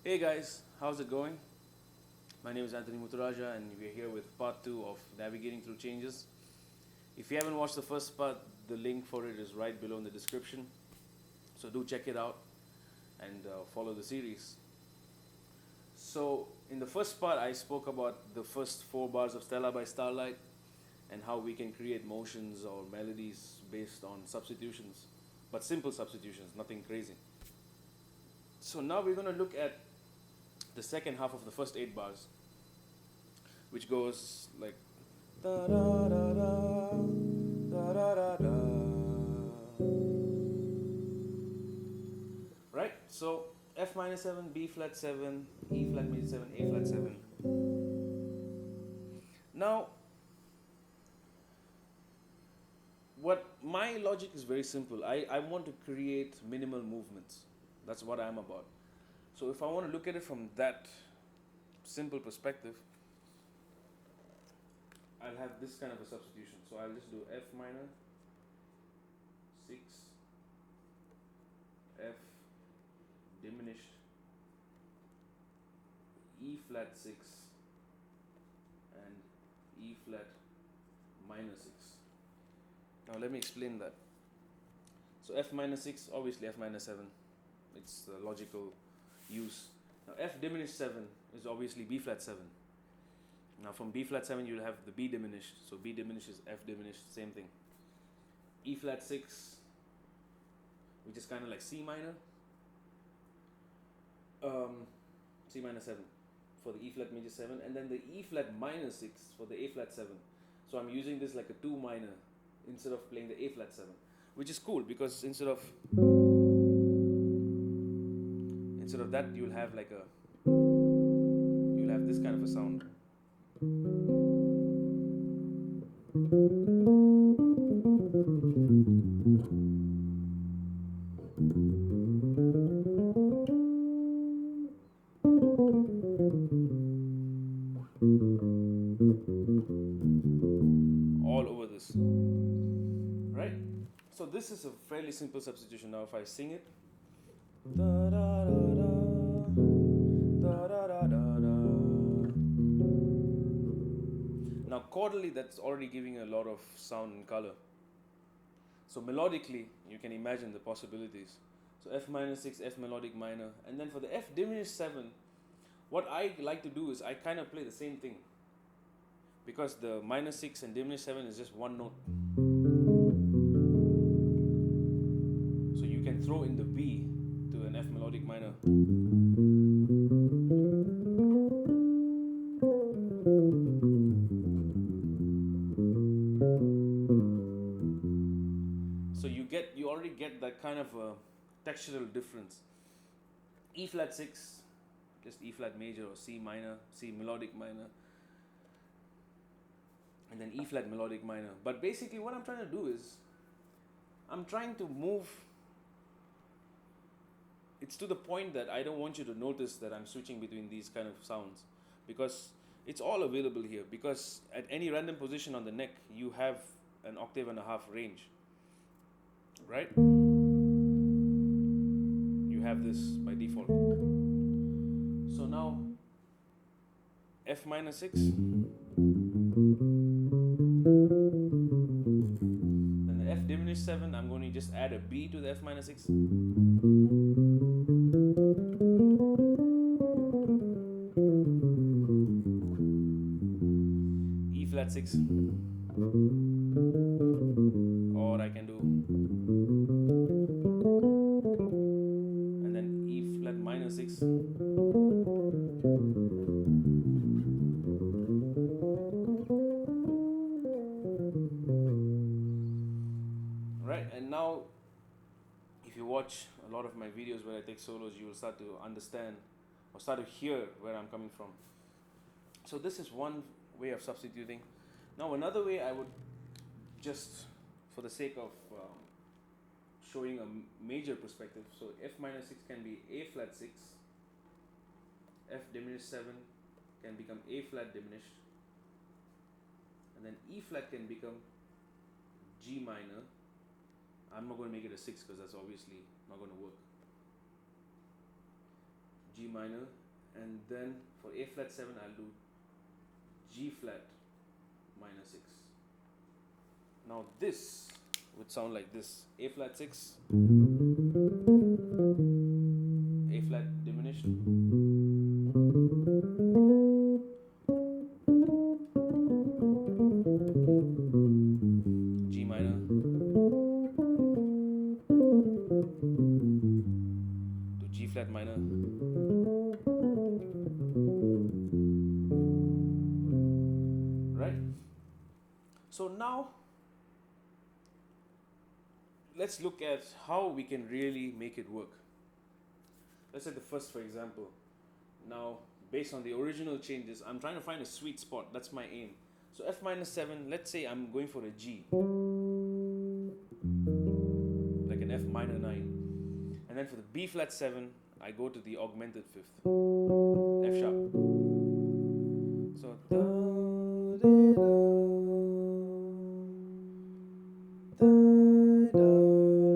Hey guys, how's it going? My name is Anthony Muthurajah and we're here with part 2 of Navigating Through Changes. If you haven't watched the first part, the link for it is right below in the description. So do check it out and follow the series. So in the first part, I spoke about the first 4 bars of Stella by Starlight and how we can create motions or melodies based on substitutions, but simple substitutions, nothing crazy. So now we're going to look at the second half of the first 8 bars, which goes like da da da da da da da da. Right? So F minor 7, B flat 7, E flat major 7, A flat 7. Now, what my logic is very simple. I want to create minimal movements. That's what I'm about. So if I want to look at it from that simple perspective, I'll have this kind of a substitution. So I'll just do F minor 6, F diminished, E flat 6, and E flat minor 6. Now let me explain that. So F minor 6, obviously F minor 7. It's the logical use. Now F diminished 7 is obviously B flat 7. Now from B flat 7 you'll have the B diminished. So B diminished is F diminished, same thing. E flat 6, which is kind of like C minor. C minor 7 for the E flat major 7, and then the E flat minor 6 for the A flat 7. So I'm using this like a 2 minor instead of playing the A flat 7, which is cool because instead of that you'll have this kind of a sound. All over this, right? So this is a fairly simple substitution. Now if I sing it, da da da da da da da da. Now chordally, that's already giving a lot of sound and color. So melodically, you can imagine the possibilities. So F minor 6, F melodic minor, and then for the F diminished 7, what I like to do is I kind of play the same thing, because the minor 6 and diminished 7 is just one note. So you can throw in the B to an F melodic minor. So you already get that kind of a textural difference. E flat 6, just E flat major or C minor, C melodic minor, and then E flat melodic minor. But basically what I'm trying to do is I'm trying to move. It's to the point that I don't want you to notice that I'm switching between these kind of sounds, because it's all available here, because at any random position on the neck you have an octave and a half range, right? You have this by default. So now F minor 6, then the F diminished 7, I'm going to just add a B to the F minor 6. E flat 6, or I can do, and then E flat minor 6. Right, and now if you watch a lot of my videos where I take solos, you will start to understand or start to hear where I'm coming from. So this is one way of substituting. Now another way, I would just, for the sake of showing a major perspective, so F minor 6 can be A flat 6, F diminished 7 can become A flat diminished, and then E flat can become G minor. I'm not going to make it a 6 because that's obviously not going to work. G minor, and then for A flat 7 I'll do G flat minor 6. Now this would sound like this: A flat 6, A flat diminished, G minor, to G flat minor, right? So now let's look at how we can really make it work. Let's say the first, for example. Now, based on the original changes, I'm trying to find a sweet spot. That's my aim. So F minus 7, let's say I'm going for a G, like an F minor 9. And then for the B flat 7, I go to the augmented fifth, F sharp. So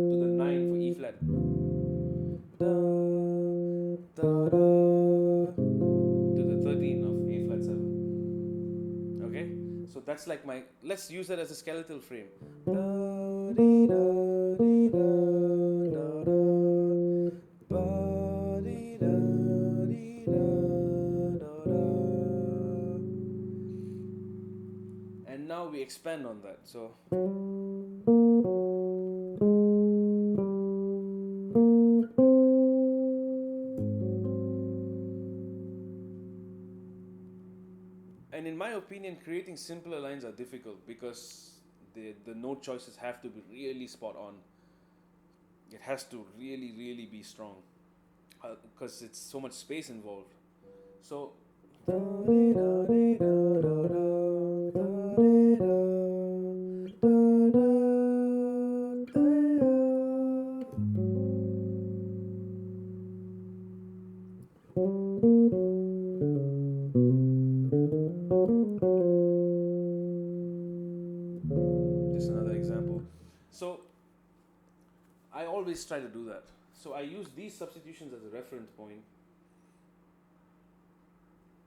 to the 9 for E flat. To the 13 of A flat 7. Okay? So that's like my, let's use that as a skeletal frame. And now we expand on that. So and in my opinion, creating simpler lines are difficult because the note choices have to be really spot on. It has to really, really be strong because it's so much space involved. So just another example. So I always try to do that. So I use these substitutions as a reference point,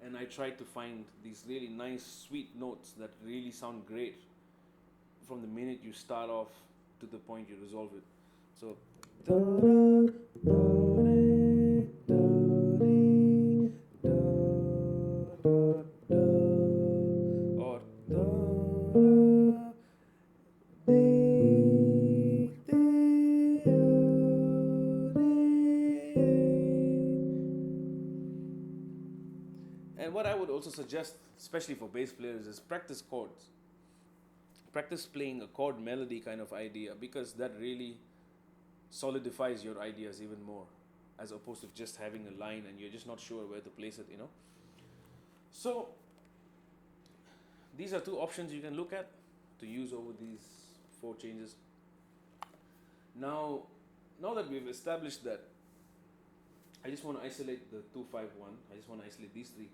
and I try to find these really nice, sweet notes that really sound great from the minute you start off to the point you resolve it. So or and what I would also suggest, especially for bass players, is practice chords. Practice playing a chord melody kind of idea, because that really solidifies your ideas even more, as opposed to just having a line and you're just not sure where to place it, you know. So these are two options you can look at to use over these 4 changes. Now that we've established that, I just want to isolate the 251. I just want to isolate these 3.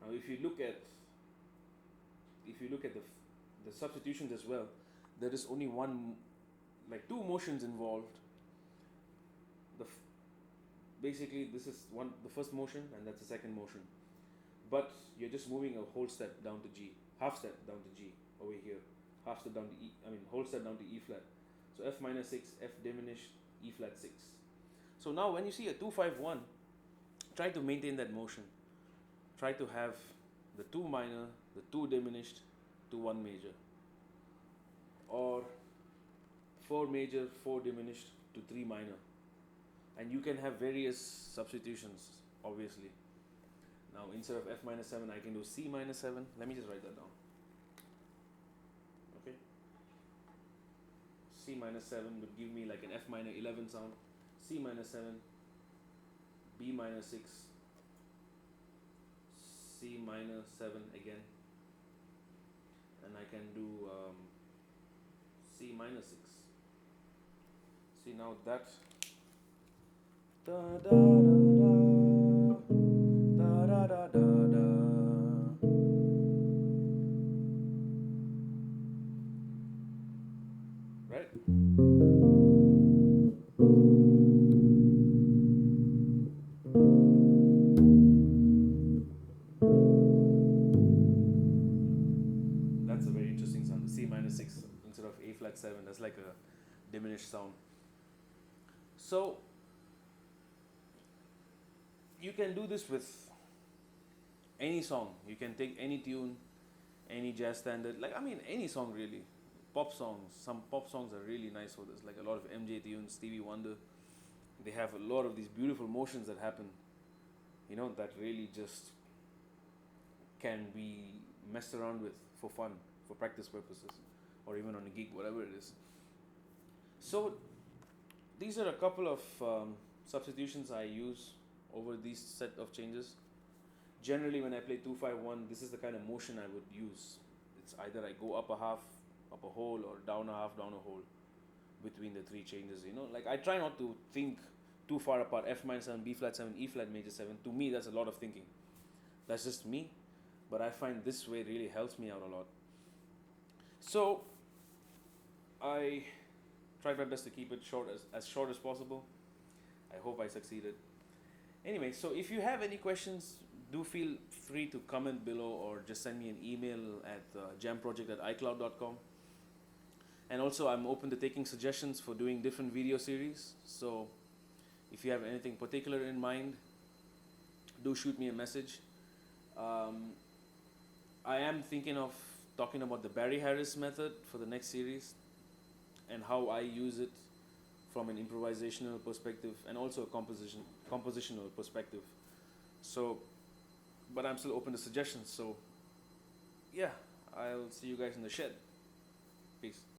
Now, if you look at the substitutions as well, there is only two motions involved. Basically, this is the first motion, and that's the second motion. But you're just moving a whole step down to G, half step down to G over here, half step down to E. Whole step down to E flat. So F minor 6, F diminished, E flat 6. So now when you see a 251, try to maintain that motion. Try to have the 2 minor, the 2 diminished to 1 major. Or 4 major, 4 diminished to 3 minor. And you can have various substitutions, obviously. Now instead of F minus 7, I can do C minus 7. Let me just write that down. Okay. C minus 7 would give me like an F minor 11 sound. C minus 7, B minus 6, C minor 7 again, and I can do C minor 6. See, now that da da da da da da da. Right? 7. That's like a diminished sound. So you can do this with any song. You can take any tune, any jazz standard, like I mean any song really. Pop songs, some pop songs are really nice for this, like a lot of MJ tunes, Stevie Wonder. They have a lot of these beautiful motions that happen, that really just can be messed around with for fun, for practice purposes, or even on a gig, whatever it is. So these are a couple of substitutions I use over these set of changes. Generally, when I play 2-5-1, this is the kind of motion I would use. It's either I go up a half, up a whole, or down a half, down a whole between the three changes. Like I try not to think too far apart. F minor 7, B flat 7, E flat major 7. To me, that's a lot of thinking. That's just me, but I find this way really helps me out a lot. So I tried my best to keep it short, as short as possible. I hope I succeeded. Anyway, so if you have any questions, do feel free to comment below or just send me an email at jamproject@icloud.com. And also, I'm open to taking suggestions for doing different video series. So if you have anything particular in mind, do shoot me a message. I am thinking of talking about the Barry Harris method for the next series and how I use it from an improvisational perspective and also a compositional perspective. So, but I'm still open to suggestions. So, yeah, I'll see you guys in the shed. Peace.